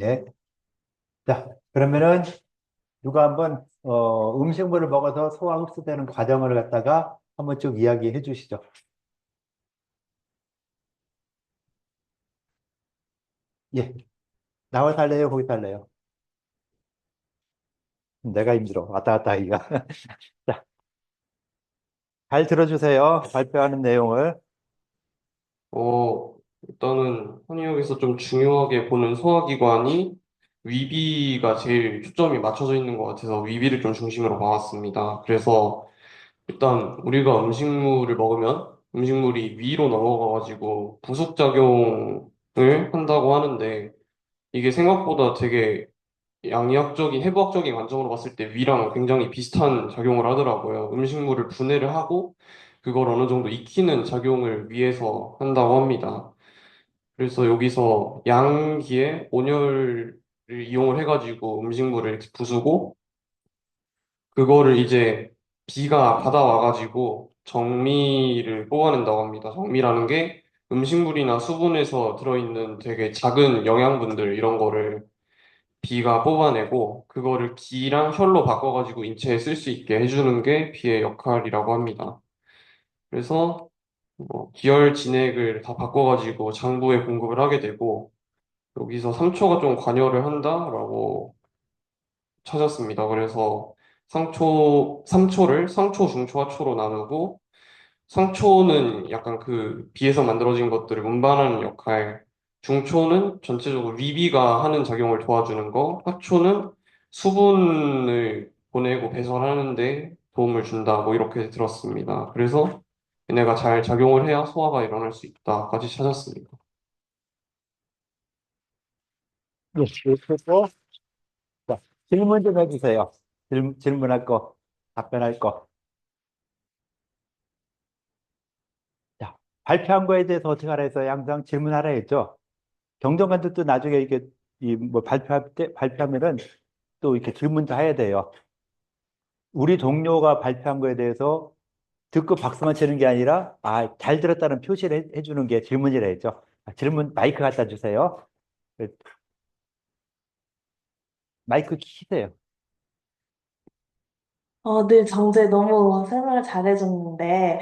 예. 자, 그러면은 누가 한번 음식물을 먹어서 소화 흡수되는 과정을 갖다가 한번 쭉 이야기해 주시죠. 예. 나와 살래요? 거기 살래요? 내가 힘들어. 왔다 갔다 하기가. 자, 잘 들어주세요. 발표하는 내용을. 일단은 한의학에서 좀 중요하게 보는 소화기관이 위비가 제일 초점이 맞춰져 있는 것 같아서 위비를 좀 중심으로 봐왔습니다. 그래서 일단 우리가 음식물을 먹으면 음식물이 위로 넘어가가지고 부속작용을 한다고 하는데 이게 생각보다 되게 양리학적인 해부학적인 관점으로 봤을 때 위랑 굉장히 비슷한 작용을 하더라고요. 음식물을 분해를 하고 그걸 어느 정도 익히는 작용을 위해서 한다고 합니다. 그래서 여기서 양기의 온열을 이용을 해가지고 음식물을 이렇게 부수고 그거를 이제 비가 받아와가지고 정미를 뽑아낸다고 합니다. 정미라는 게 음식물이나 수분에서 들어있는 되게 작은 영양분들 이런 거를 비가 뽑아내고 그거를 기랑 혈로 바꿔가지고 인체에 쓸 수 있게 해주는 게 비의 역할이라고 합니다. 그래서 뭐 기혈 진액을 다 바꿔가지고 장부에 공급을 하게 되고 여기서 3초가 좀 관여를 한다라고 찾았습니다. 그래서 삼초를 상초, 중초, 하초로 나누고 상초는 약간 그 비에서 만들어진 것들을 운반하는 역할, 중초는 전체적으로 위비가 하는 작용을 도와주는 거, 하초는 수분을 보내고 배설하는 데 도움을 준다. 뭐 이렇게 들었습니다. 그래서 얘네가 잘 작용을 해야 소화가 일어날 수 있다까지 찾았습니다. 예. 그리고 자, 질문 좀 해주세요. 질문할 거, 답변할 거. 자, 발표한 거에 대해서 어떻게 하라 해서 항상 질문하라 했죠. 경정관도 나중에 이게 뭐 발표하면은 또 이렇게 질문도 해야 돼요. 우리 동료가 발표한 거에 대해서 듣고 박수만 치는 게 아니라 잘 들었다는 표시를 해주는 게 질문이라 했죠. 질문 마이크 갖다 주세요. 그, 마이크 키세요. 네, 정재 너무 설명을 잘해줬는데,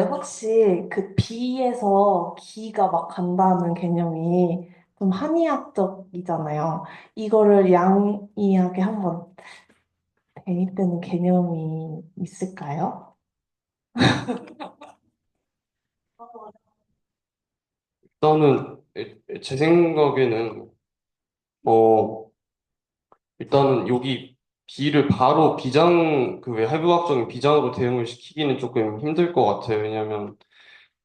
혹시 비에서 기가 막 간다는 개념이 좀 한의학적이잖아요. 이거를 양의학에 한번 대입되는 개념이 있을까요? 일단은 제 생각에는 어 일단은 여기 B를 바로 비장, 그 왜 해부학적인 비장으로 대응을 시키기는 조금 힘들 것 같아요. 왜냐면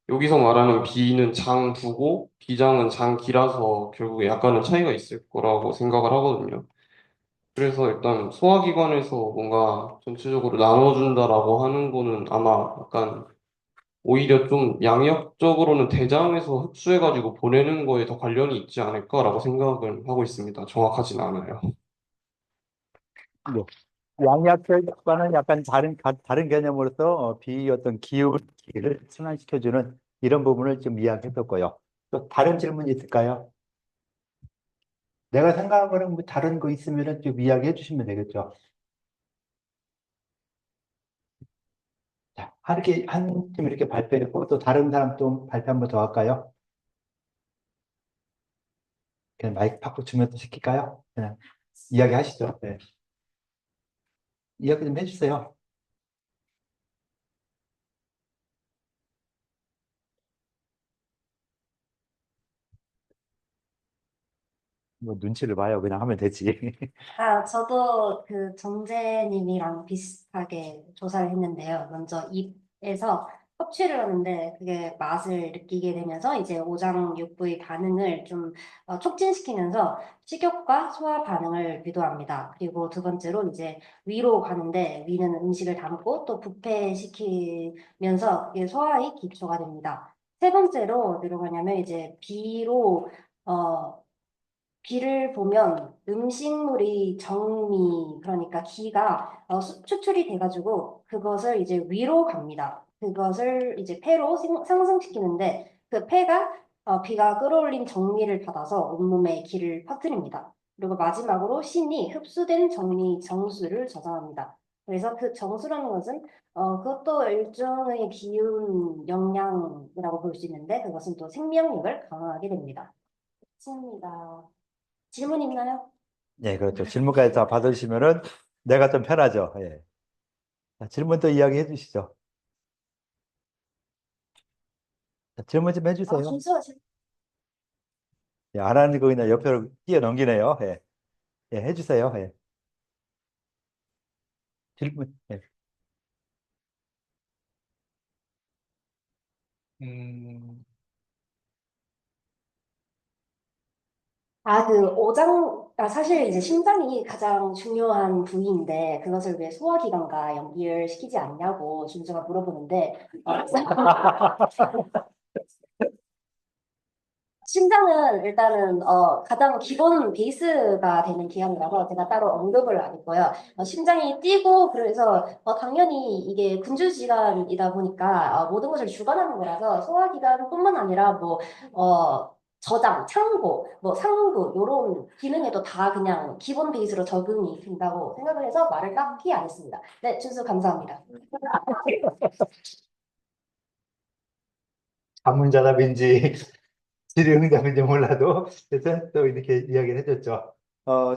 여기서 말하는 B는 장부고 비장은 장기라서 결국에 약간은 차이가 있을 거라고 생각을 하거든요. 그래서 일단 소화기관에서 뭔가 전체적으로 나눠준다라고 하는 거는 아마 약간 오히려 좀 양력적으로는 대장에서 흡수해가지고 보내는 거에 더 관련이 있지 않을까라고 생각을 하고 있습니다. 정확하진 않아요. 네. 양약과는 약간 다른 개념으로서 비 어떤 기를 순환시켜주는 이런 부분을 좀 이야기했었고요. 또 다른 질문이 있을까요? 내가 생각한 거는 뭐 다른 거 있으면 좀 이야기해 주시면 되겠죠. 자, 한 팀 이렇게 발표했고 또 다른 사람 또 발표 한번 더 할까요? 그냥 마이크 바꿔 주면 또 시킬까요? 그냥 이야기하시죠. 네. 이야기 좀 해주세요. 뭐 눈치를 봐요. 그냥 하면 되지. 저도 그 정재님이랑 비슷하게 조사를 했는데요. 먼저 입에서 섭취를 하는데 그게 맛을 느끼게 되면서 이제 오장육부의 반응을 좀 촉진시키면서 식욕과 소화 반응을 유도합니다. 그리고 두 번째로 이제 위로 가는데 위는 음식을 담고 또 부패시키면서 이게 소화의 기초가 됩니다. 세 번째로 어디로 가냐면 이제 비로 어, 비를 보면 음식물이 정미, 그러니까 기가 추출이 돼가지고 그것을 이제 위로 갑니다. 그것을 이제 폐로 상승시키는데 그 폐가 비가 끌어올린 정미를 받아서 온몸에 기를 퍼뜨립니다. 그리고 마지막으로 신이 흡수된 정수를 저장합니다. 그래서 그 정수라는 것은 그것도 일종의 기운 영양이라고 볼 수 있는데 그것은 또 생명력을 강화하게 됩니다. 맞습니다. 질문 있나요? 예, 그렇죠. 질문까지 다 받으시면은 내가 좀 편하죠. 예. 자, 질문도 이야기해 주시죠. 자, 질문 좀 해주세요. 진짜 예, 안 하는 거 그냥 옆으로 뛰어넘기네요. 예, 예, 해주세요. 예. 질문. 예. 음, 사실 이제 심장이 가장 중요한 부위인데 그것을 왜 소화기관과 연결시키지 않냐고 준수가 물어보는데 심장은 일단은 가장 기본 베이스가 되는 기관이라서 제가 따로 언급을 안 했고요. 심장이 뛰고 그래서 당연히 이게 군주지간이다 보니까 모든 것을 주관하는 거라서 소화기관뿐만 아니라 뭐 저장, 창고, 뭐 상부 이런 기능에도 다 그냥 기본 베이스로 적응이 된다고 생각을 해서 말을 딱히 안 했습니다. 네, 준수 감사합니다. 자문자답인지 질의응답인지 몰라도 그래서 또 이렇게 이야기를 해줬죠.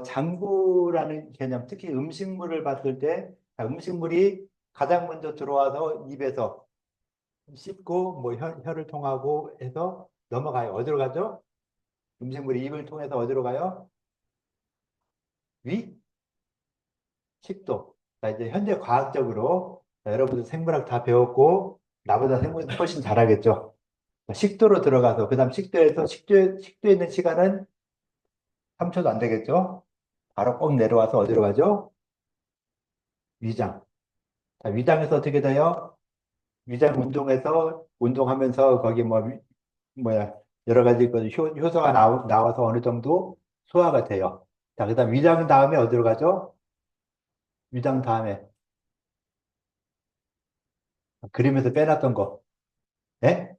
장구라는 개념, 특히 음식물을 봤을 때 음식물이 가장 먼저 들어와서 입에서 씹고 뭐 혀를 통하고 해서 넘어가요. 어디로 가죠? 음식물이 입을 통해서 어디로 가요? 위? 식도. 자, 이제 현대 과학적으로 여러분들 생물학 다 배웠고 나보다 생물 훨씬 잘하겠죠. 식도로 들어가서 그다음 식도에서 식도에 있는 시간은 3초도 안 되겠죠. 바로 꼭 내려와서 어디로 가죠? 위장. 자, 위장에서 어떻게 돼요? 위장 운동하면서 거기 뭐야 여러 가지 그 효소가 나와서 어느 정도 소화가 돼요. 자, 그다음 위장 다음에 어디로 가죠? 위장 다음에 그림에서 빼놨던 거. 예?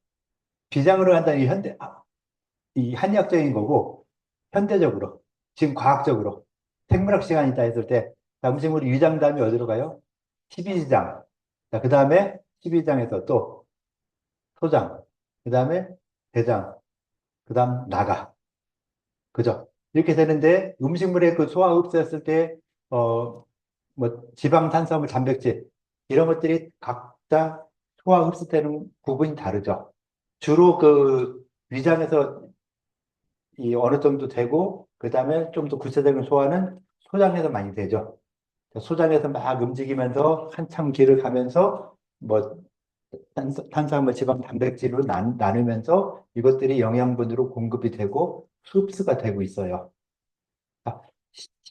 비장으로 간다는 이 한의학적인 거고 현대적으로 지금 과학적으로 생물학 시간이 있다 했을 때 자, 음식물이 위장 다음에 어디로 가요? 12지장. 자, 그 다음에 12지장에서 또 소장, 그 다음에 대장, 그 다음 나가. 그죠? 이렇게 되는데 음식물의 그 소화 흡수했을 때, 지방, 탄수화물, 단백질, 이런 것들이 각자 소화 흡수되는 부분이 다르죠. 주로 그 위장에서 이 어느 정도 되고, 그 다음에 좀 더 구체적인 소화는 소장에서 많이 되죠. 소장에서 막 움직이면서 한참 길을 가면서 뭐 탄수화물, 지방, 단백질로 나누면서 이것들이 영양분으로 공급이 되고 흡수가 되고 있어요. 아,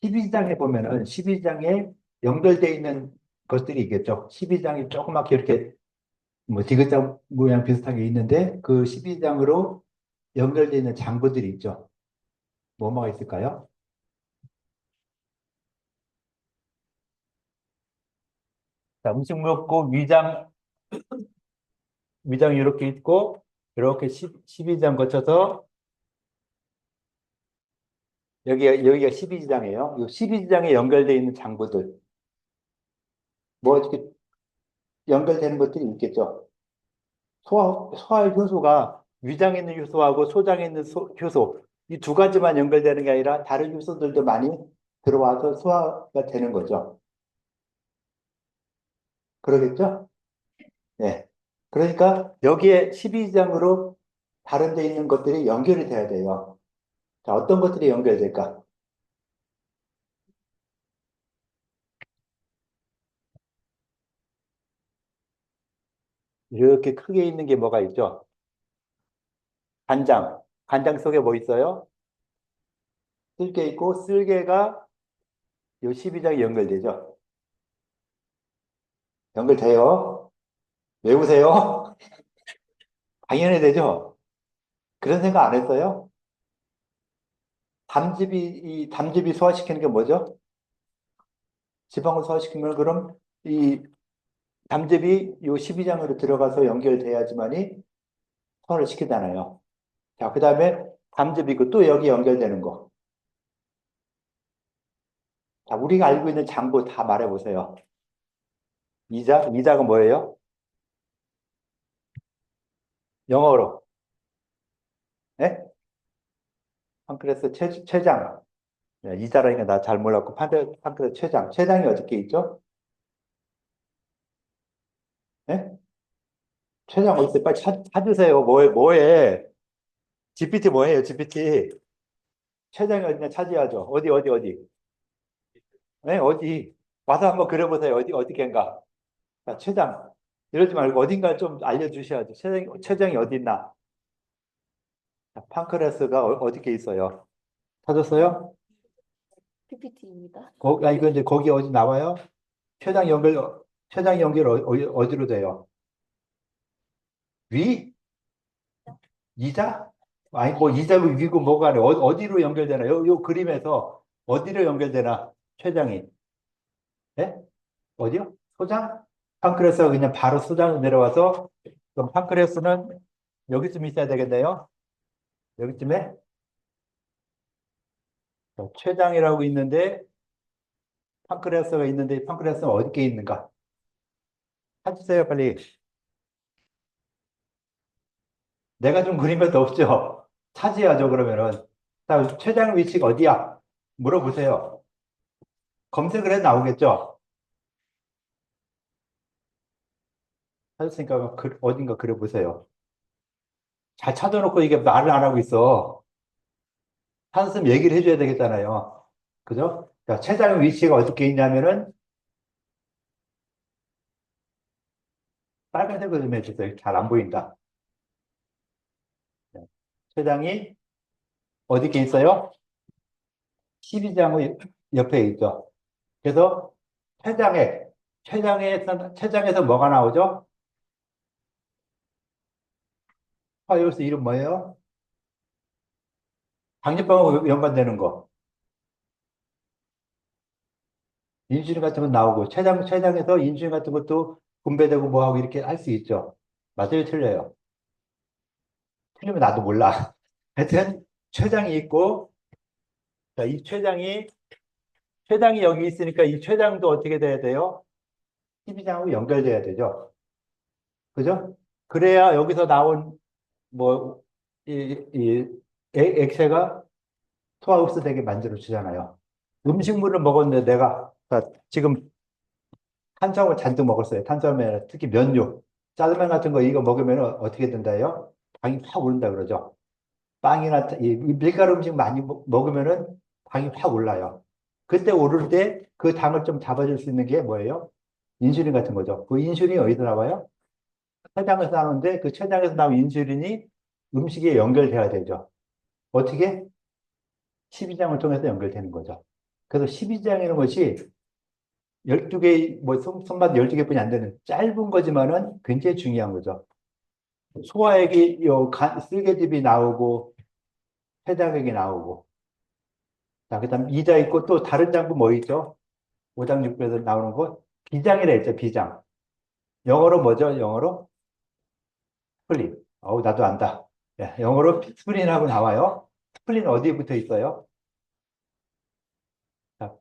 12장에 보면은 12장에 연결되어 있는 것들이 있겠죠. 12장이 조그맣게 이렇게 뭐 디귿자 모양 비슷하게 있는데 그 12장으로 연결되어 있는 장부들이 있죠. 뭐가 있을까요? 자, 음식 먹고 위장이 이렇게 있고 이렇게 12장 거쳐서 여기가 12지장이에요. 이 12지장에 연결되어 있는 장부들 뭐 이렇게 연결되는 것들이 있겠죠. 소화의 효소가 위장에 있는 효소하고 소장에 있는 효소 이 두 가지만 연결되는 게 아니라 다른 효소들도 많이 들어와서 소화가 되는 거죠. 그러겠죠? 네. 그러니까 여기에 12지장으로 다른 데 있는 것들이 연결이 돼야 돼요. 자, 어떤 것들이 연결될까? 이렇게 크게 있는 게 뭐가 있죠? 간장. 간장 속에 뭐 있어요? 쓸개 있고 쓸개가 요 12장에 연결되죠. 연결돼요. 외우세요. 당연히 되죠. 그런 생각 안 했어요? 이 담즙이 소화시키는 게 뭐죠? 지방을 소화시키면 그럼 이 담즙이 요 12장으로 들어가서 연결돼야지만이 소화를 시키잖아요. 자, 그 다음에 담즙 있고 또 여기 연결되는 거. 자, 우리가 알고 있는 장부 다 말해보세요. 이자가 뭐예요? 영어로. 네? 판크레스 췌장. 네, 이자라니까 나 잘 몰랐고, 판크레스 췌장. 췌장이 어떻게 있죠? 네? 췌장 어디 있어요? 빨리 찾으세요. 뭐해? GPT 뭐예요, GPT? 췌장이 어디냐 찾아야죠. 어디? 네, 어디? 와서 한번 그려보세요. 어디 겐가? 자, 췌장. 이러지 말고 어딘가 좀 알려주셔야죠. 췌장이 어디 있나? 자, 판크레스가 어디게 있어요? 찾았어요? PPT입니다. 이거 이제 거기 어디 나와요? 췌장 연결, 췌장 연결 어디로 돼요? 위? 이자? 아니, 뭐, 이자고 위고 뭐가 아니라 어디로 연결되나? 요 그림에서 어디로 연결되나? 췌장이. 예? 어디요? 소장? 판크레스가 그냥 바로 소장으로 내려와서, 그럼 판크레스는 여기쯤 있어야 되겠네요? 여기쯤에? 췌장이라고 있는데, 판크레스가 있는데, 판크레스는 어디에 있는가? 찾으세요, 빨리. 내가 좀 그린 것도 없죠? 찾아야죠, 그러면은. 자, 췌장 위치가 어디야? 물어보세요. 검색을 해 나오겠죠? 찾았으니까 어딘가 그려보세요. 잘 찾아놓고 이게 말을 안 하고 있어. 한숨 얘기를 해줘야 되겠잖아요. 그죠? 자, 췌장 위치가 어떻게 있냐면은 빨간색으로 좀 해주세요. 잘 안 보인다. 네. 췌장이 어디에 있어요? 12장 옆에 있죠. 그래서 췌장에서 뭐가 나오죠? 여기서 이름 뭐예요? 당뇨병하고 연관되는 거. 인슐린 같은 거 나오고, 췌장에서 인슐린 같은 것도 분배되고 뭐하고 이렇게 할 수 있죠. 맞아요, 틀려요? 틀리면 나도 몰라. 하여튼, 췌장이 있고, 자, 췌장이 여기 있으니까 이 췌장도 어떻게 돼야 돼요? 12장하고 연결돼야 되죠. 그죠? 그래야 여기서 나온, 뭐, 이 액체가 소화흡수되게 만들어주잖아요. 음식물을 먹었는데 내가, 자, 지금 탄수화물 잔뜩 먹었어요. 탄수화물, 특히 면류, 짜장면 같은 거 이거 먹으면 어떻게 된다요? 당이 확 오른다 그러죠. 빵이나 이 밀가루 음식 많이 먹으면은 당이 확 올라요. 그때 오를 때 그 당을 좀 잡아줄 수 있는 게 뭐예요? 인슐린 같은 거죠. 그 인슐린이 어디서 나와요? 췌장에서 나오는데 그 췌장에서 나온 인슐린이 음식에 연결돼야 되죠. 어떻게? 12장을 통해서 연결되는 거죠. 그래서 12장이라는 것이 12개, 뭐, 손맛 12개뿐이 안 되는 짧은 거지만은 굉장히 중요한 거죠. 소화액이, 쓸개즙이 나오고, 췌장액이 나오고. 자, 그 다음 이자 있고 또 다른 장부 뭐 있죠? 오장육부에서 나오는 거. 비장이라 했죠, 비장. 영어로 뭐죠, 영어로? 스플린. 나도 안다. 예, 영어로 스플린하고 나와요. 스플린 어디에 붙어 있어요? 자,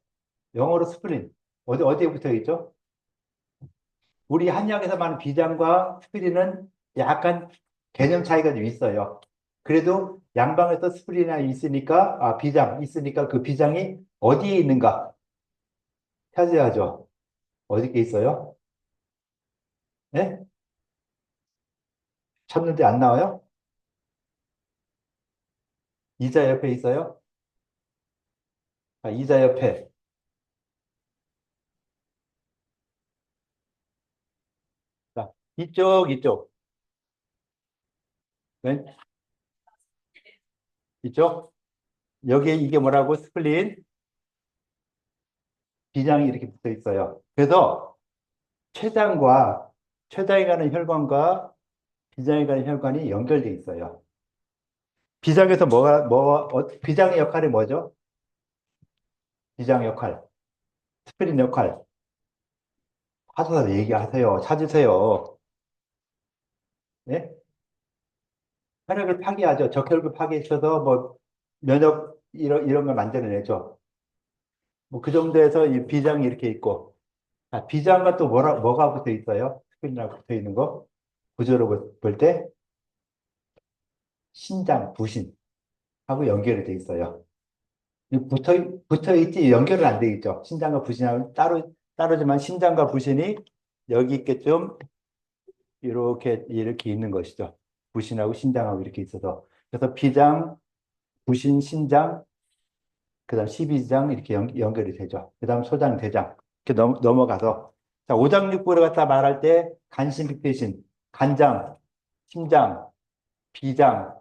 영어로 스플린. 어디에 붙어 있죠? 우리 한약에서 말하는 비장과 스프린은 약간 개념 차이가 좀 있어요. 그래도 양방에서 스프린이 있으니까, 비장 있으니까 그 비장이 어디에 있는가 찾아야죠. 어디에 있어요? 네? 찾는데 안 나와요? 이자 옆에 있어요? 이자 옆에. 자, 이쪽. 왼, 이쪽. 여기에 이게 뭐라고? 스플린, 비장이 이렇게 붙어 있어요. 그래서 췌장과, 췌장에 가는 혈관과 비장에 가는 혈관이 연결돼 있어요. 비장에서 비장의 역할이 뭐죠? 비장 역할, 스프린 역할. 찾아서 얘기하세요. 찾으세요. 예? 혈액을 파괴하죠. 적혈구 파괴시켜서 뭐 면역 이런 걸 만들어내죠. 뭐 그 정도에서 이 비장이 이렇게 있고, 아, 비장과 또 뭐가 붙어 있어요? 스크린이랑 붙어 있는 거 구조로 볼 때 신장, 부신하고 연결이 돼 있어요. 이 붙어 있지 연결은 안 돼 있죠. 신장과 부신하고 따로지만 신장과 부신이 여기 있게끔 이렇게 있는 것이죠. 부신하고 신장하고 이렇게 있어서 그래서 비장, 부신, 신장, 그다음 십이장 이렇게 연결이 되죠. 그다음 소장, 대장 이렇게 넘어가서 자, 오장육부를 갖다 말할 때 간신비폐신, 간장, 심장, 비장,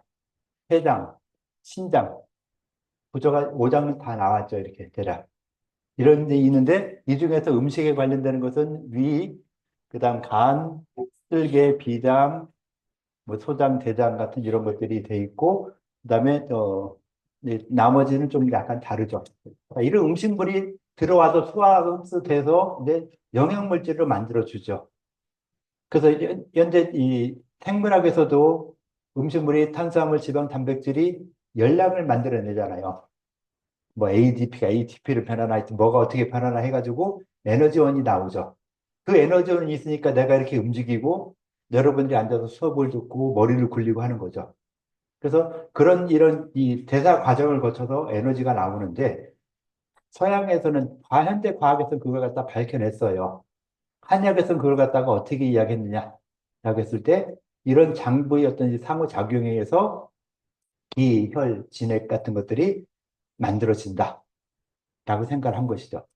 폐장, 신장 구조가 오장은 다 나왔죠. 이렇게 대략 이런 데 있는데 이 중에서 음식에 관련되는 것은 위, 그다음 간, 쓸개, 비장, 뭐 소장, 대장 같은 이런 것들이 돼 있고 그다음에 나머지는 좀 약간 다르죠. 이런 음식물이 들어와서 소화 흡수돼서 이제 영양물질을 만들어 주죠. 그래서 현재 이 생물학에서도 음식물이 탄수화물, 지방, 단백질이 열량을 만들어내잖아요. 뭐 ADP가 ATP를 변화나 하여튼 뭐가 어떻게 변화나 해가지고 에너지원이 나오죠. 그 에너지원이 있으니까 내가 이렇게 움직이고 여러분들이 앉아서 수업을 듣고 머리를 굴리고 하는 거죠. 그래서 이런 이 대사 과정을 거쳐서 에너지가 나오는데 서양에서는 현대 과학에서는 그걸 갖다 밝혀냈어요. 한약에서는 그걸 갖다가 어떻게 이야기했느냐 라고 했을 때 이런 장부의 어떤 상호작용에 의해서 기, 혈, 진액 같은 것들이 만들어진다 라고 생각을 한 것이죠.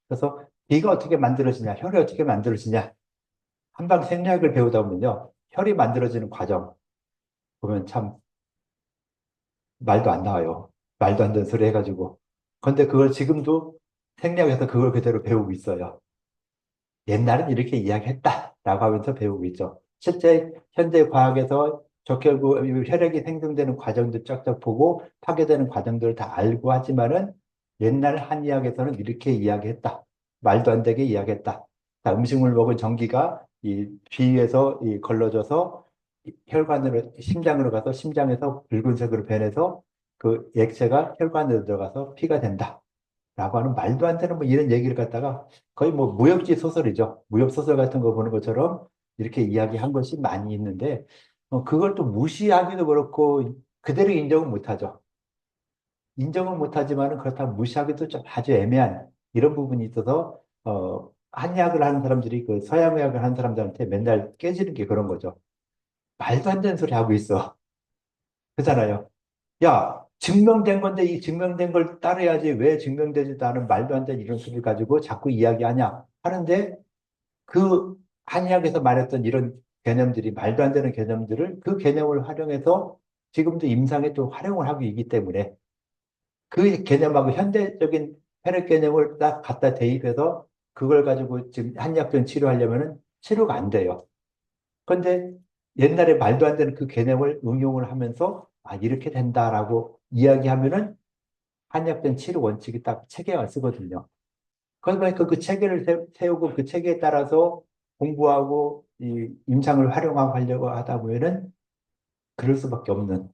그래서 기가 어떻게 만들어지냐, 혈이 어떻게 만들어지냐 한방 생리학을 배우다 보면요. 혈이 만들어지는 과정 보면 참 말도 안 나와요. 말도 안 되는 소리 해가지고. 그런데 그걸 지금도 생략해서 그걸 그대로 배우고 있어요. 옛날엔 이렇게 이야기했다라고 하면서 배우고 있죠. 실제 현대 과학에서 적혈구 혈액이 생성되는 과정도 쫙쫙 보고 파괴되는 과정들을 다 알고 하지만은 옛날 한의학에서는 이렇게 이야기했다. 말도 안 되게 이야기했다. 자, 음식물 먹은 전기가 이 비위에서 걸러져서 혈관으로 심장으로 가서 심장에서 붉은색으로 변해서 그 액체가 혈관으로 들어가서 피가 된다. 라고 하는 말도 안 되는 뭐 이런 얘기를 갖다가 거의 뭐 무협지 소설이죠. 무협 소설 같은 거 보는 것처럼 이렇게 이야기한 것이 많이 있는데 그걸 또 무시하기도 그렇고 그대로 인정은 못하죠. 인정은 못하지만은 그렇다고 무시하기도 좀 아주 애매한 이런 부분이 있어서 한의학을 하는 사람들이 그 서양의학을 하는 사람들한테 맨날 깨지는 게 그런 거죠. 말도 안 되는 소리 하고 있어. 그렇잖아요. 야, 증명된 건데 이 증명된 걸 따라야지 왜 증명되지도 않은 말도 안 되는 이런 소리를 가지고 자꾸 이야기하냐 하는데 그 한의학에서 말했던 이런 개념들이 말도 안 되는 개념들을 그 개념을 활용해서 지금도 임상에 또 활용을 하고 있기 때문에 그 개념하고 현대적인 혈액 개념을 딱 갖다 대입해서 그걸 가지고 지금 한의학적인 치료하려면은 치료가 안 돼요. 그런데 옛날에 말도 안 되는 그 개념을 응용을 하면서 아, 이렇게 된다라고 이야기하면은 한약된 치료 원칙이 딱 체계가 쓰거든요. 그러니까 그 체계를 세우고 그 체계에 따라서 공부하고 이 임상을 활용하고 하려고 하다 보면은 그럴 수밖에 없는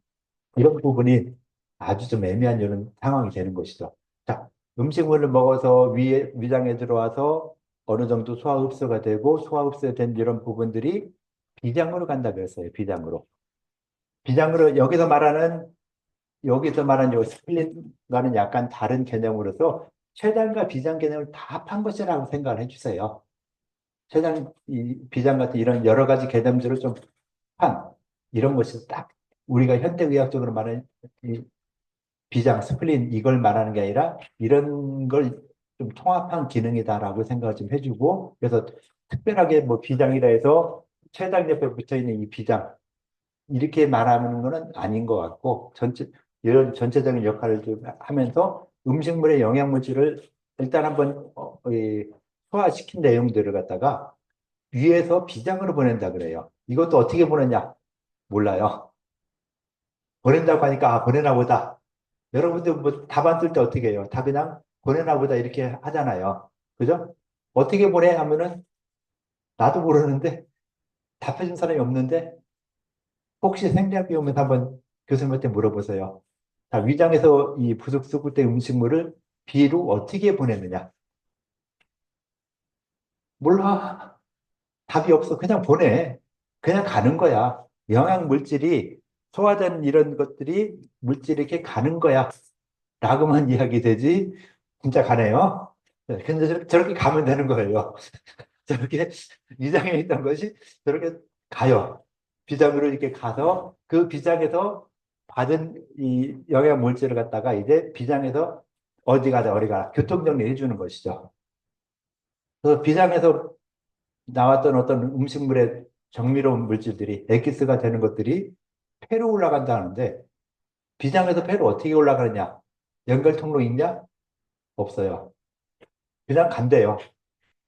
이런 부분이 아주 좀 애매한 이런 상황이 되는 것이죠. 자, 음식물을 먹어서 위장에 들어와서 어느 정도 소화 흡수가 되고 소화 흡수된 이런 부분들이 비장으로 간다 그랬어요. 비장으로. 비장으로 여기서 말하는 요 스플릿과는 약간 다른 개념으로서 췌장과 비장 개념을 다 합한 것이라고 생각을 해주세요. 비장 같은 이런 여러 가지 개념들을 좀 한 이런 것이 딱 우리가 현대의학적으로 말하는 이 비장, 스플린 이걸 말하는 게 아니라 이런 걸 좀 통합한 기능이다라고 생각을 좀 해주고 그래서 특별하게 뭐 비장이라 해서 췌장 옆에 붙어 있는 이 비장 이렇게 말하는 거는 아닌 것 같고 이런 전체적인 역할을 좀 하면서 음식물의 영양물질을 일단 한번 소화시킨 내용들을 갖다가 위에서 비장으로 보낸다 그래요. 이것도 어떻게 보내냐? 몰라요. 보낸다고 하니까 아 보내나 보다. 여러분들 뭐 답안 쓸 때 어떻게 해요? 다 그냥 보내나 보다 이렇게 하잖아요. 그죠? 어떻게 보내 하면은 나도 모르는데 답해준 사람이 없는데 혹시 생리학이 오면 한번 교수님한테 물어보세요. 자, 위장에서 이 부속수급된 음식물을 비로 어떻게 보내느냐? 몰라. 답이 없어. 그냥 보내. 그냥 가는 거야. 영양 물질이 소화된 이런 것들이 물질이 이렇게 가는 거야. 라고만 이야기 되지. 진짜 가네요. 네, 근데 저렇게 가면 되는 거예요. 저렇게 위장에 있던 것이 저렇게 가요. 비장으로 이렇게 가서 그 비장에서 받은 이 영양 물질을 갖다가 이제 비장에서 어디 가자 어디 가라 교통정리해 주는 것이죠. 그래서 비장에서 나왔던 어떤 음식물의 정밀로운 물질들이 엑기스가 되는 것들이 폐로 올라간다 하는데 비장에서 폐로 어떻게 올라가느냐? 연결 통로 있냐? 없어요. 그냥 간대요.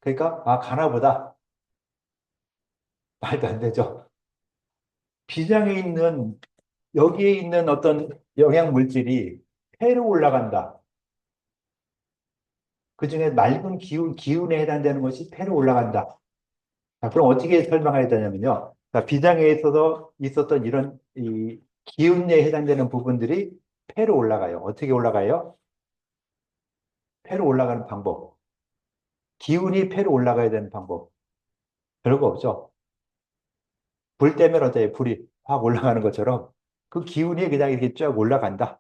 그러니까 아 가나 보다. 말도 안 되죠. 비장에 있는 여기에 있는 어떤 영양 물질이 폐로 올라간다. 그중에 맑은 기운에 해당되는 것이 폐로 올라간다. 자, 그럼 어떻게 설명해야 되냐면요. 자, 비장에 있어서 있었던 이런 이 기운에 해당되는 부분들이 폐로 올라가요. 어떻게 올라가요? 폐로 올라가는 방법. 기운이 폐로 올라가야 되는 방법. 별거 없죠. 불 때면 어때요? 불이 확 올라가는 것처럼 그 기운이 그냥 이렇게 쫙 올라간다.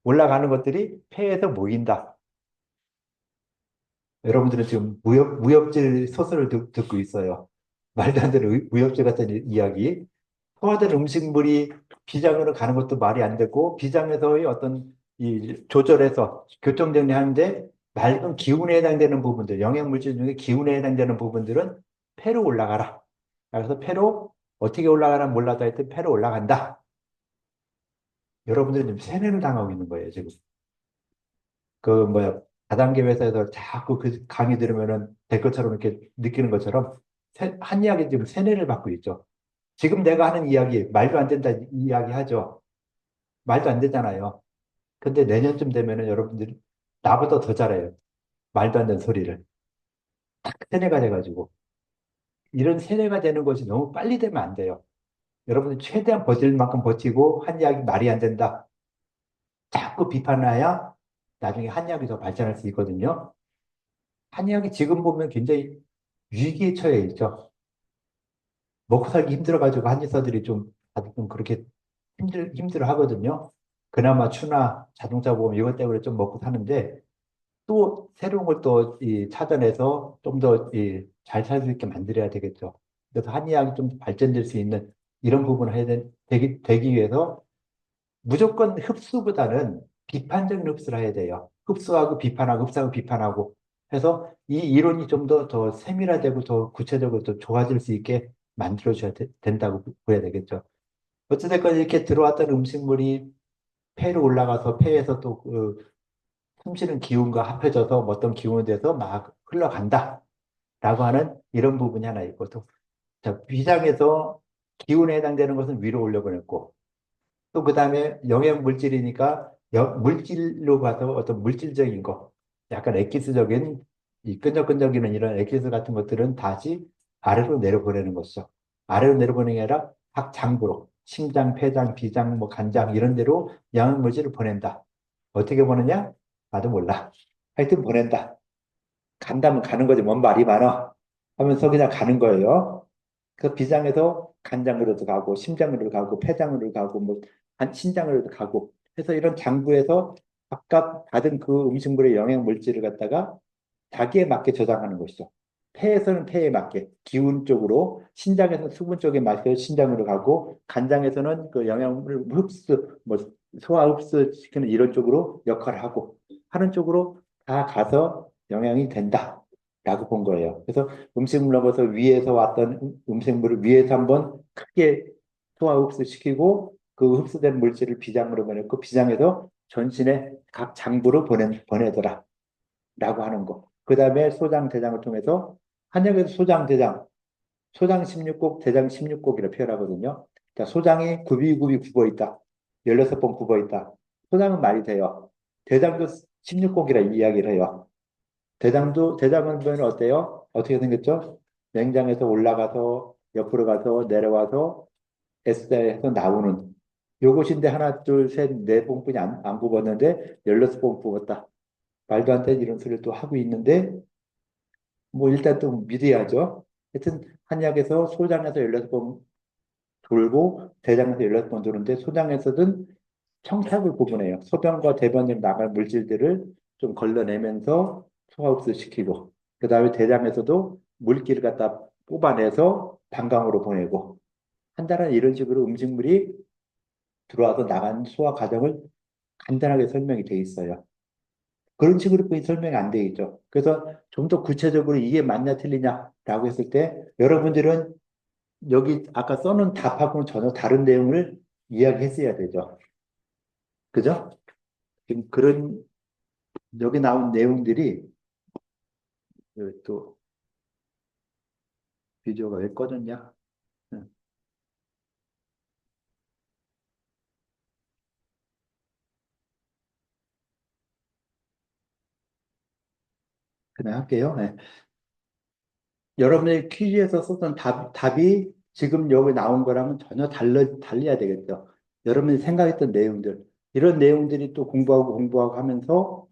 올라가는 것들이 폐에서 모인다. 여러분들은 지금 무협질 소설을 듣고 있어요. 말도 안 되는 무협질 같은 이야기. 소화된 음식물이 비장으로 가는 것도 말이 안 되고 비장에서의 어떤 이 조절해서 교통정리하는데 맑은 기운에 해당되는 부분들, 영양물질 중에 기운에 해당되는 부분들은 폐로 올라가라. 그래서 폐로 어떻게 올라가나 몰라도 하여튼 폐로 올라간다. 여러분들은 지금 세뇌를 당하고 있는 거예요, 지금. 그 뭐야 다단계 회사에서 자꾸 그 강의 들으면은 될 것처럼 이렇게 느끼는 것처럼 한 이야기 지금 세뇌를 받고 있죠. 지금 내가 하는 이야기 말도 안 된다 이야기 하죠. 말도 안 되잖아요. 근데 내년쯤 되면은 여러분들이 나보다 더 잘해요. 말도 안 되는 소리를 딱 세뇌가 돼가지고 이런 세뇌가 되는 것이 너무 빨리 되면 안 돼요. 여러분들 최대한 버틸 만큼 버티고 한 이야기 말이 안 된다. 자꾸 비판해야 나중에 한 이야기 더 발전할 수 있거든요. 한의학이 지금 보면 굉장히 위기에 처해 있죠. 먹고 살기 힘들어가지고 한의사들이 좀, 다들 좀 그렇게 힘들어 하거든요. 그나마 추나 자동차 보험 이것 때문에 좀 먹고 사는데 또 새로운 걸 또 찾아내서 좀 더 잘 살 수 있게 만들어야 되겠죠. 그래서 한의학이 좀 발전될 수 있는 이런 부분을 되기 위해서 무조건 흡수보다는 비판적인 흡수를 해야 돼요. 흡수하고 비판하고 흡수하고 비판하고 해서 이 이론이 좀 더 세밀화되고 더 구체적으로 더 좋아질 수 있게 만들어줘야 된다고 보야 되겠죠. 어찌됐건 이렇게 들어왔던 음식물이 폐로 올라가서 폐에서 또그 숨쉬는 기운과 합해져서 어떤 기운에 대해서 막 흘러간다라고 하는 이런 부분이 하나 있고 또 자, 위장에서 기운에 해당되는 것은 위로 올려보냈고 또 그 다음에 영양 물질이니까 물질로 봐서 어떤 물질적인 거, 약간 엑기스적인 이 끈적끈적이는 이런 엑기스 같은 것들은 다시 아래로 내려보내는 것이죠. 아래로 내려보내는 게 아니라 각 장부로 심장, 폐장, 비장, 뭐 간장 이런 데로 영양 물질을 보낸다. 어떻게 보내냐? 나도 몰라. 하여튼 보낸다. 간다면 가는 거지. 뭔 말이 많아. 하면서 그냥 가는 거예요. 그 비장에서 간장으로도 가고 심장으로 가고 폐장으로 가고 뭐 신장으로도 가고 해서 이런 장부에서 각각 받은 그 음식물의 영양 물질을 갖다가 자기에 맞게 저장하는 것이죠. 폐에서는 폐에 맞게 기운 쪽으로, 신장에서는 수분 쪽에 맞게 신장으로 가고 간장에서는 그 영양을 흡수 뭐 소화 흡수시키는 이런 쪽으로 역할을 하고 하는 쪽으로 다 가서 영양이 된다. 라고 본 거예요. 그래서 음식물 넘어서 위에서 왔던 음식물을 위에서 한번 크게 소화 흡수시키고 그 흡수된 물질을 비장으로 보냈고 비장에서 전신의 각 장부로 보내더라 라고 하는 거. 그 다음에 소장, 대장을 통해서 한약에서 소장, 대장, 소장 16곡, 대장 16곡이라 표현하거든요. 자, 소장이 굽이 굽어 있다. 16번 굽어 있다. 소장은 말이 돼요. 대장도 16곡이라 이야기를 해요. 대장은 보면 어때요? 어떻게 생겼죠? 냉장에서 올라가서 옆으로 가서 내려와서 S자에서 나오는 요것인데 하나, 둘, 셋, 네 봉뿐이 안 뽑았는데 16봉 뽑았다. 말도 안 되는 이런 소리를 또 하고 있는데 뭐 일단 또 믿어야죠. 하여튼 한약에서 소장에서 16번 돌고 대장에서 16번 도는데 소장에서는 청탁을 구분해요. 소변과 대변으로 나갈 물질들을 좀 걸러내면서 소화 흡수시키고 그다음에 대장에서도 물기를 갖다 뽑아내서 방광으로 보내고 한다는 이런 식으로 음식물이 들어와서 나가는 소화 과정을 간단하게 설명이 돼 있어요. 그런 식으로 거의 설명이 안 돼 있죠. 그래서 좀 더 구체적으로 이게 맞냐 틀리냐라고 했을 때 여러분들은 여기 아까 써놓은 답하고는 전혀 다른 내용을 이야기했어야 되죠. 그죠? 지금 그런 여기 나온 내용들이 또 비디오가 왜 꺼졌냐? 응, 그냥 할게요. 네. 여러분의 퀴즈에서 썼던 답이 지금 여기 나온 거랑은 전혀 달라야 되겠죠. 여러분이 생각했던 내용들, 이런 내용들이 또 공부하고 하면서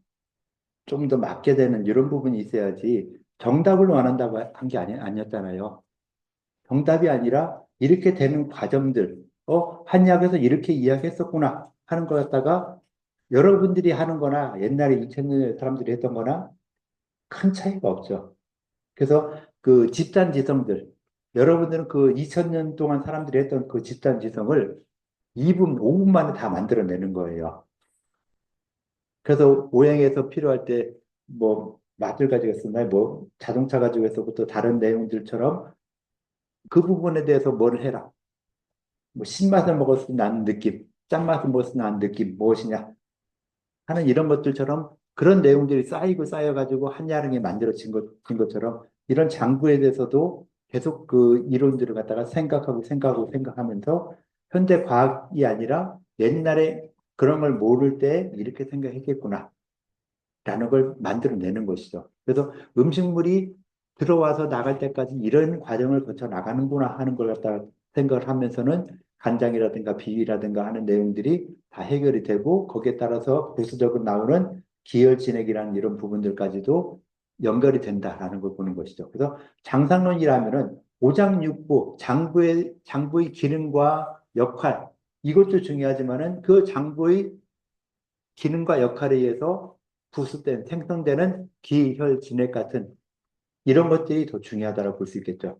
좀 더 맞게 되는 이런 부분이 있어야지 정답을 원한다고 한 게 아니었잖아요. 정답이 아니라 이렇게 되는 과정들, 한의학에서 이렇게 이야기했었구나 하는 거 갖다가 여러분들이 하는 거나 옛날에 2000년 사람들이 했던 거나 큰 차이가 없죠. 그래서 그 집단 지성들, 여러분들은 그 2000년 동안 사람들이 했던 그 집단 지성을 2분, 5분 만에 다 만들어내는 거예요. 그래서 오행에서 필요할 때 뭐 맛을 가지고 했었나요? 뭐 자동차 가지고 했었고 다른 내용들처럼 그 부분에 대해서 뭘 해라. 뭐 신맛을 먹었을 때 나는 느낌, 짠맛을 먹었을 때 나는 느낌 무엇이냐 하는 이런 것들처럼 그런 내용들이 쌓이고 쌓여가지고 한야령이 만들어진 것처럼 이런 장구에 대해서도 계속 그 이론들을 갖다가 생각하면서 현대 과학이 아니라 옛날에 그런 걸 모를 때 이렇게 생각했겠구나 라는 걸 만들어내는 것이죠. 그래서 음식물이 들어와서 나갈 때까지 이런 과정을 거쳐 나가는구나 하는 걸 갖다 생각을 하면서는 간장이라든가 비위라든가 하는 내용들이 다 해결이 되고 거기에 따라서 부수적으로 나오는 기혈진액이라는 이런 부분들까지도 연결이 된다라는 걸 보는 것이죠. 그래서 장상론이라면은 오장육부, 장부의 기능과 역할 이것도 중요하지만은 그 장부의 기능과 역할에 의해서 부수된 생성되는 기혈진액 같은 이런 것들이 더 중요하다고 볼 수 있겠죠.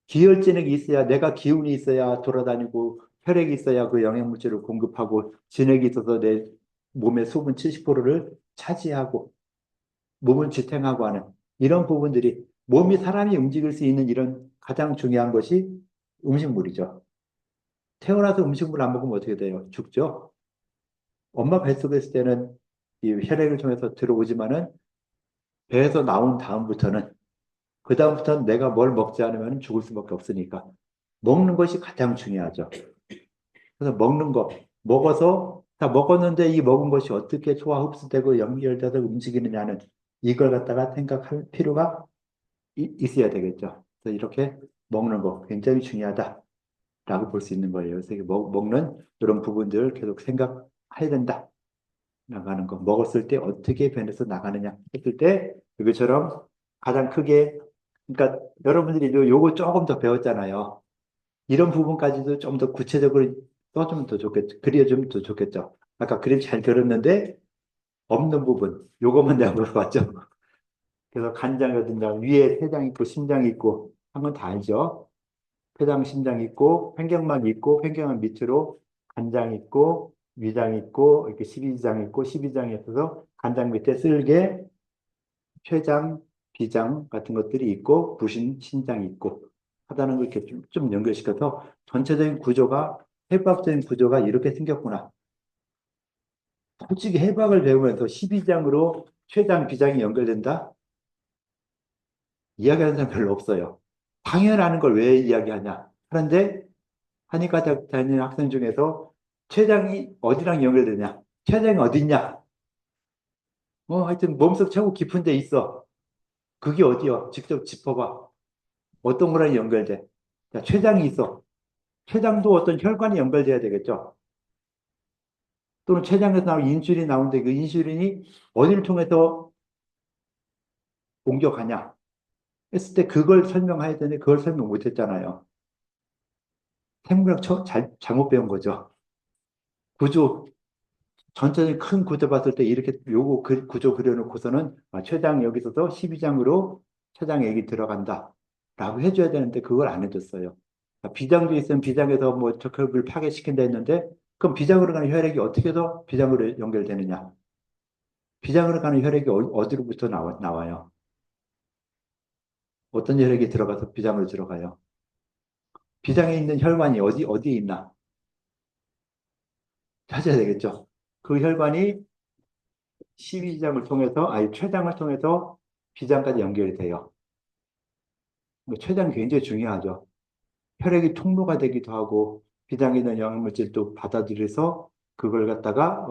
기혈진액이 있어야 내가 기운이 있어야 돌아다니고 혈액이 있어야 그 영양물질을 공급하고 진액이 있어서 내 몸의 수분 70%를 차지하고 몸을 지탱하고 하는 이런 부분들이 몸이 사람이 움직일 수 있는 이런 가장 중요한 것이 음식물이죠. 태어나서 음식물 안 먹으면 어떻게 돼요? 죽죠. 엄마 뱃속에 있을 때는 이 혈액을 통해서 들어오지만은 배에서 나온 다음부터는 그 다음부터는 내가 뭘 먹지 않으면 죽을 수밖에 없으니까 먹는 것이 가장 중요하죠. 그래서 먹는 거 먹어서 다 먹었는데 이 먹은 것이 어떻게 소화 흡수되고 연결돼서 움직이느냐는 이걸 갖다가 생각할 필요가 있어야 되겠죠. 그래서 이렇게 먹는 거 굉장히 중요하다라고 볼 수 있는 거예요. 그래서 먹는 이런 부분들을 계속 생각해야 된다. 나가는 거 먹었을 때 어떻게 변해서 나가느냐 했을 때 여기처럼 가장 크게 그러니까 여러분들이 요거 조금 더 배웠잖아요. 이런 부분까지도 좀 더 구체적으로 써주면 더 좋겠죠. 그려주면 더 좋겠죠. 아까 그림 잘 그렸는데 없는 부분 요거만 내가 물어봤죠. 그래서 간장이라든가 위에 췌장 있고 심장 있고 한 건 다 알죠. 췌장 심장 있고 횡격막 있고 횡격막 밑으로 간장 있고 위장 있고 이렇게 십이장 있고 십이장에 있어서 간장 밑에 쓸개 췌장 비장 같은 것들이 있고 부신 신장 있고 하다는 걸 이렇게 좀 연결시켜서 전체적인 구조가 해부학적인 구조가 이렇게 생겼구나. 솔직히 해부학을 배우면서 십이장으로 췌장 비장이 연결된다? 이야기하는 사람 별로 없어요. 당연하는 걸 왜 이야기하냐 하는데 한의과 다니는 학생 중에서 췌장이 어디랑 연결되냐? 췌장이 어딨냐? 하여튼 몸속 최고 깊은 데 있어. 그게 어디요? 직접 짚어봐. 어떤 거랑 연결돼? 자, 췌장이 있어. 췌장도 어떤 혈관이 연결돼야 되겠죠. 또는 췌장에서 나오는 인슐린이 나오는데 그 인슐린이 어디를 통해서 공격하냐 했을 때 그걸 설명해야 되는데 그걸 설명 못 했잖아요. 생물학 잘못 배운 거죠. 구조, 전체적인 큰 구조 봤을 때 이렇게 요거 구조 그려놓고서는 췌장 여기서도 12장으로 췌장 액이 들어간다 라고 해줘야 되는데 그걸 안 해줬어요. 비장도 있으면 비장에서 뭐 적혈구를 파괴시킨다 했는데 그럼 비장으로 가는 혈액이 어떻게 해서 비장으로 연결되느냐? 비장으로 가는 혈액이 어디로부터 나와요? 어떤 혈액이 들어가서 비장으로 들어가요? 비장에 있는 혈관이 어디에 있나? 찾아야 되겠죠. 그 혈관이 12장을 통해서, 아니, 췌장을 통해서 비장까지 연결이 돼요. 췌장이 굉장히 중요하죠. 혈액이 통로가 되기도 하고, 비장에 있는 영양물질도 받아들여서 그걸 갖다가,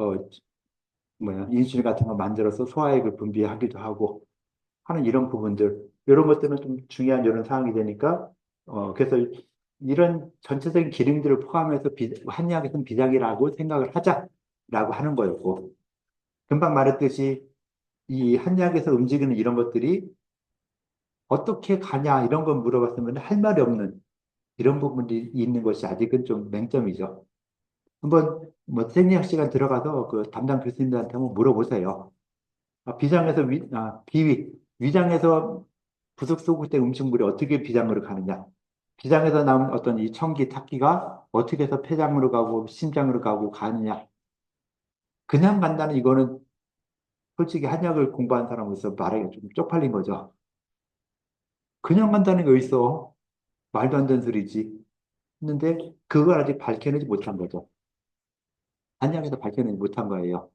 인슐린 같은 거 만들어서 소화액을 분비하기도 하고 하는 이런 부분들, 이런 것들은 좀 중요한 이런 사항이 되니까, 그래서 이런 전체적인 기능들을 포함해서 한의학에서는 비장이라고 생각을 하자라고 하는 거였고, 금방 말했듯이 이 한의학에서 움직이는 이런 것들이 어떻게 가냐 이런 걸 물어봤으면 할 말이 없는 이런 부분이 있는 것이 아직은 좀 맹점이죠. 한번 뭐 생리학 시간 들어가서 그 담당 교수님들한테 한번 물어보세요. 비장에서 위장에서 부속 썩을 때 음식물이 어떻게 비장으로 가느냐? 비장에서 나온 어떤 이 청기, 탁기가 어떻게 해서 폐장으로 가고 심장으로 가고 가느냐? 그냥 간다는 이거는 솔직히 한약을 공부한 사람으로서 말하기가 좀 쪽팔린 거죠. 그냥 간다는 게 어딨어? 말도 안 되는 소리지. 했는데 그걸 아직 밝혀내지 못한 거죠. 한약에서 밝혀내지 못한 거예요.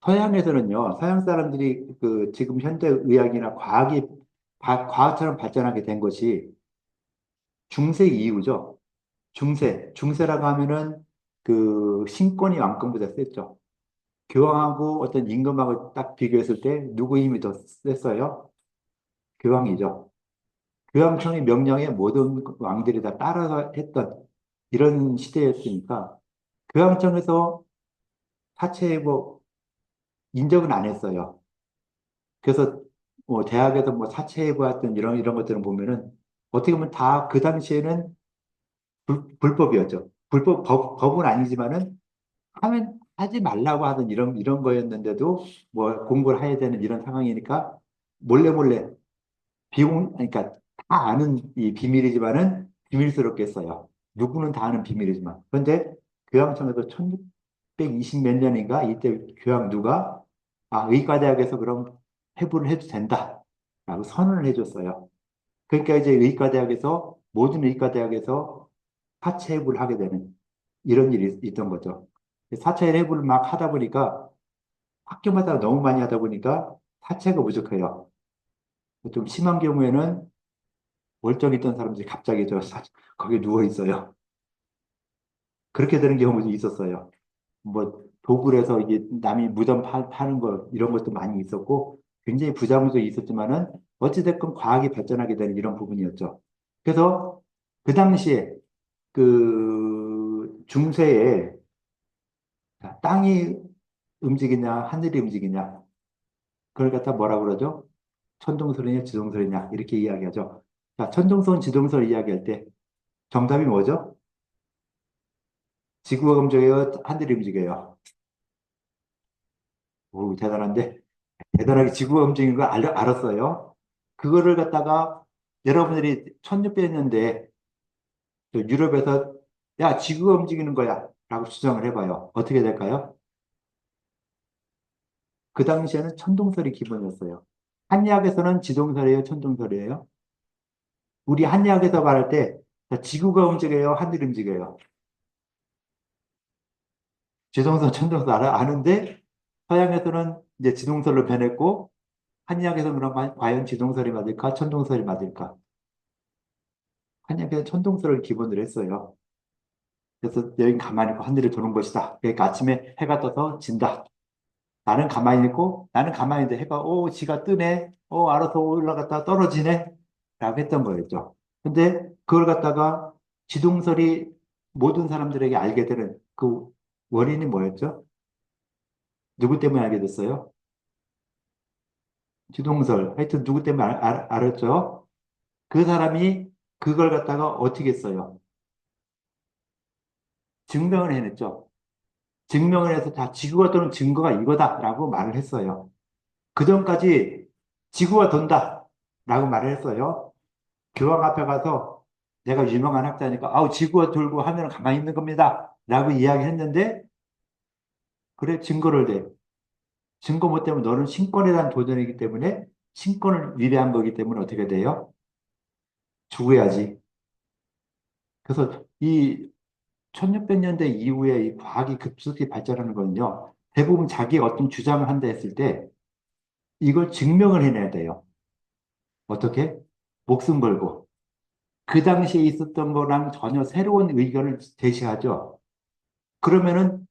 서양에서는요, 서양 사람들이 그 지금 현대 의학이나 과학처럼 발전하게 된 것이 중세 이후죠. 중세라고 하면은 그 신권이 왕권보다 셌죠. 교황하고 어떤 임금하고 딱 비교했을 때 누구 힘이 더 셌어요? 교황이죠. 교황청의 명령에 모든 왕들이 다 따라서 했던 이런 시대였으니까 교황청에서 사체 뭐 인정은 안 했어요. 그래서 뭐 대학에서 뭐 사체 해부했던 이런 것들을 보면은 어떻게 보면 다 그 당시에는 불법이었죠. 법은 아니지만은 하지 말라고 하던 이런 거였는데도 뭐 공부를 해야 되는 이런 상황이니까 몰래 그러니까 다 아는 이 비밀이지만은 비밀스럽게 했어요. 누구는 다 아는 비밀이지만. 그런데 교황청에서 1620 몇 년인가 이때 교황 누가 의과대학에서 그럼 해부를 해도 된다라고 선언을 해줬어요. 그러니까 이제 모든 의과대학에서 사체 해부를 하게 되는 이런 일이 있던 거죠. 사체 해부를 막 하다 보니까 학교마다 너무 많이 하다 보니까 사체가 부족해요. 좀 심한 경우에는 멀쩡했던 사람들이 갑자기 거기 누워 있어요. 그렇게 되는 경우도 있었어요. 뭐 도굴해서 이게 남이 무덤 파는 거 이런 것도 많이 있었고 굉장히 부작용도 있었지만은 어찌됐건 과학이 발전하게 되는 이런 부분이었죠. 그래서 그 당시에 그 중세에 땅이 움직이냐 하늘이 움직이냐 그걸 갖다 뭐라 그러죠? 천동설이냐 지동설이냐 이렇게 이야기하죠. 자, 천동설 지동설 이야기할 때 정답이 뭐죠? 지구가 움직여요? 하늘이 움직여요? 오, 대단한데? 대단하게 지구가 움직이는 걸 알았어요. 그거를 갖다가 여러분들이 1600년대 유럽에서 야, 지구가 움직이는 거야 라고 주장을 해봐요. 어떻게 될까요? 그 당시에는 천동설이 기본이었어요. 한의학에서는 지동설이에요? 천동설이에요? 우리 한의학에서 말할 때 지구가 움직여요? 하늘이 움직여요? 지동설, 천동설 아는데 서양에서는 이제 지동설로 변했고 한의학에서 그럼 과연 지동설이 맞을까? 천동설이 맞을까? 한의학에서 천동설을 기본으로 했어요. 그래서 여긴 가만히 있고 하늘이 도는 것이다. 그러니까 아침에 해가 떠서 진다. 나는 가만히 있는데 해가 지가 뜨네. 알아서 올라갔다 떨어지네. 라고 했던 거였죠. 근데 그걸 갖다가 지동설이 모든 사람들에게 알게 되는 그 원인이 뭐였죠? 누구 때문에 알게 됐어요? 주동설. 하여튼 누구 때문에 알았죠? 그 사람이 그걸 갖다가 어떻게 했어요? 증명을 해냈죠. 증명을 해서 다 지구가 도는 증거가 이거다라고 말을 했어요. 그 전까지 지구가 돈다라고 말을 했어요. 교황 앞에 가서 내가 유명한 학자니까 아우 지구가 돌고 하면 가만히 있는 겁니다. 라고 이야기했는데 그래 증거를 대. 증거 못 되면 너는 신권에 대한 도전이기 때문에 신권을 위배한 거기 때문에 어떻게 돼요? 죽어야지. 그래서 이 1600년대 이후에 이 과학이 급속히 발전하는 거는요. 대부분 자기가 어떤 주장을 한다 했을 때 이걸 증명을 해내야 돼요. 어떻게? 목숨 걸고. 그 당시에 있었던 거랑 전혀 새로운 의견을 제시하죠. 그러면은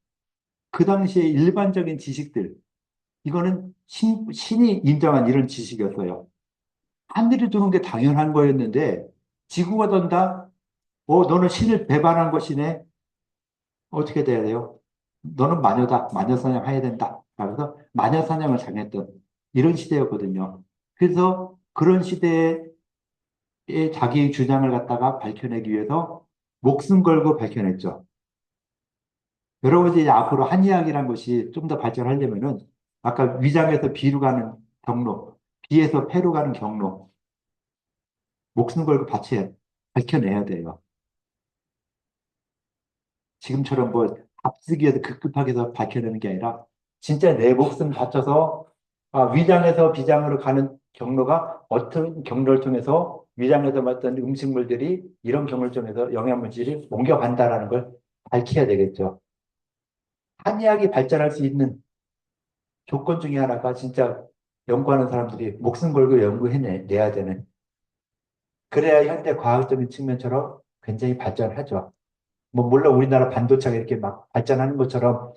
그 당시에 일반적인 지식들, 이거는 신이 인정한 이런 지식이었어요. 하늘이 도는 게 당연한 거였는데, 지구가 돈다? 너는 신을 배반한 것이네? 어떻게 돼야 돼요? 너는 마녀다. 마녀 사냥해야 된다. 그래서 마녀 사냥을 당했던 이런 시대였거든요. 그래서 그런 시대에 자기의 주장을 갖다가 밝혀내기 위해서 목숨 걸고 밝혀냈죠. 여러분들이 이제 앞으로 한의학이라는 것이 좀 더 발전하려면은 아까 위장에서 비로 가는 경로, 비에서 폐로 가는 경로, 목숨 걸고 밝혀내야 돼요. 지금처럼 뭐 앞쓰기 위해서 급급하게 해서 밝혀내는 게 아니라 진짜 내 목숨 바쳐서 위장에서 비장으로 가는 경로가 어떤 경로를 통해서 위장에서 맡던 음식물들이 이런 경로를 통해서 영양물질이 옮겨간다라는 걸 밝혀야 되겠죠. 한의학이 발전할 수 있는 조건 중에 하나가 진짜 연구하는 사람들이 목숨 걸고 연구해내야 되는 그래야 현대 과학적인 측면처럼 굉장히 발전하죠. 뭐 물론 우리나라 반도체가 이렇게 막 발전하는 것처럼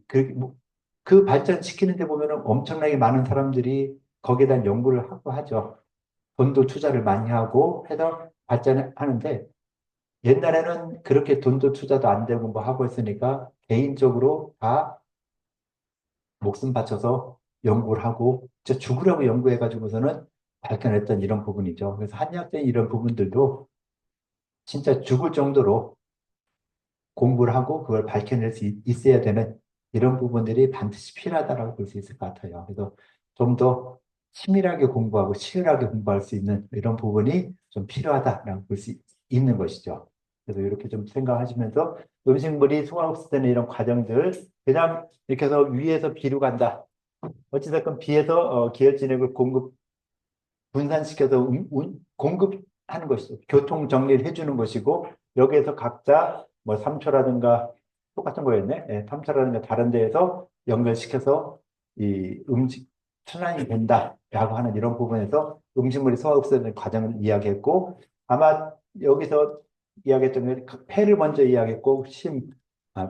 그 발전시키는 데 보면은 엄청나게 많은 사람들이 거기에 대한 연구를 하고 하죠. 돈도 투자를 많이 하고 해서 발전하는데 옛날에는 그렇게 돈도 투자도 안 되고 뭐 하고 했으니까 개인적으로 다 목숨 바쳐서 연구를 하고 진짜 죽으려고 연구해가지고서는 발견했던 이런 부분이죠. 그래서 한의학적인 이런 부분들도 진짜 죽을 정도로 공부를 하고 그걸 밝혀낼 수 있어야 되는 이런 부분들이 반드시 필요하다고 볼 수 있을 것 같아요. 그래서 좀 더 치밀하게 공부하고 치열하게 공부할 수 있는 이런 부분이 좀 필요하다라고 볼 수 있는 것이죠. 그래서 이렇게 좀 생각하시면서 음식물이 소화흡수되는 이런 과정들, 그냥 이렇게 해서 위에서 비로 간다. 어찌됐건 비에서 기혈진액을 분산시켜서 공급하는 것이죠. 교통 정리를 해주는 것이고, 여기에서 각자 뭐 삼초라든가 똑같은 거였네. 예, 삼초라든가 다른 데에서 연결시켜서 이 음식 순환이 된다라고 하는 이런 부분에서 음식물이 소화흡수되는 과정을 이야기했고, 아마 여기서 이야기했던 게 폐를 먼저 이야기했고,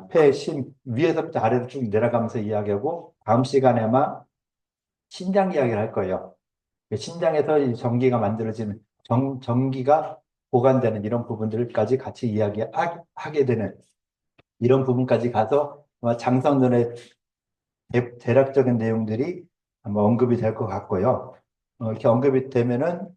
폐, 심, 위에서부터 아래로 쭉 내려가면서 이야기하고, 다음 시간에 아마 신장 이야기를 할 거예요. 신장에서 이 전기가 만들어지는 전기가 보관되는 이런 부분들까지 같이 이야기하게 되는 이런 부분까지 가서 아마 장성론의 대략적인 내용들이 아마 언급이 될 것 같고요. 이렇게 언급이 되면은